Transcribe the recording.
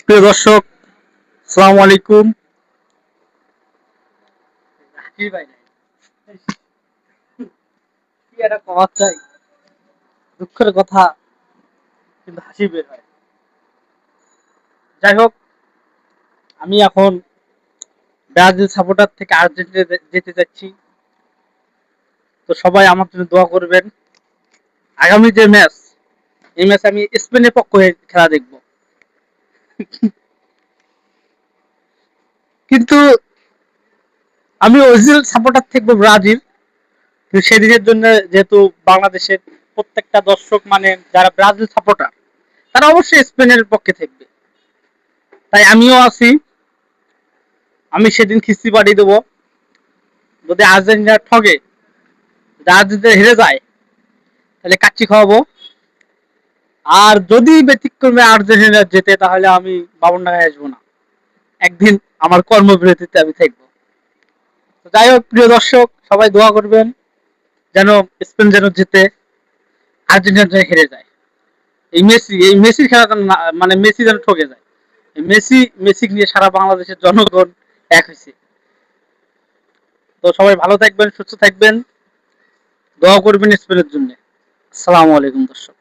প্রিয় দর্শক, সালাম আলাইকুম। কি ভাই কি একটা কমার চাই, দুঃখের কথা কিন্তু হাসি বের হয়। যাই হোক, আমি এখন ব্রাজিল সাপোর্টার থেকে আর্জেন্টিনা যেতে যাচ্ছি। তো সবাই আমার জন্য দোয়া করবেন। আগামী যে ম্যাচ, এই ম্যাচ আমি স্পেনের পক্ষ হয়ে খেলা দেখব। কিন্তু আমি অরিজিনাল সাপোর্টার থাকবো ব্রাজিল। কিন্তু সেদিনের জন্য যেহেতু বাংলাদেশের প্রত্যেকটা দর্শক মানে যারা ব্রাজিল সাপোর্টার, তারা অবশ্যই স্পেনের পক্ষে থাকবে। তাই আমিও আছি। আমি সেদিন খিস্তি পাঠিয়ে দেবো। যদি আর্জেন্টিনা ঠকে, যদি আর্জেন্টিনা হেরে যায়, তাহলে কাচ্চি খাওয়াবো। আর যদি ব্যতিক্রমে আর্জেন্টিনা জেতে, তাহলে আমি বাবুরডাঙ্গায় আসবো না। একদিন আমার কর্মবিরতিতে আমি থাকবো। তো যাই হোক, প্রিয় দর্শক, সবাই দোয়া করবেন যেন স্পেন যেন জিতে, আর্জেন্টিনা যেন হেরে যায়। এই মেসির খেলা যেন মানে মেসি যেন ঠকে যায়। মেসি নিয়ে সারা বাংলাদেশের জনগণ এক হয়েছে। তো সবাই ভালো থাকবেন, সুস্থ থাকবেন, দোয়া করবেন স্পেনের জন্য। আসসালামু আলাইকুম দর্শক।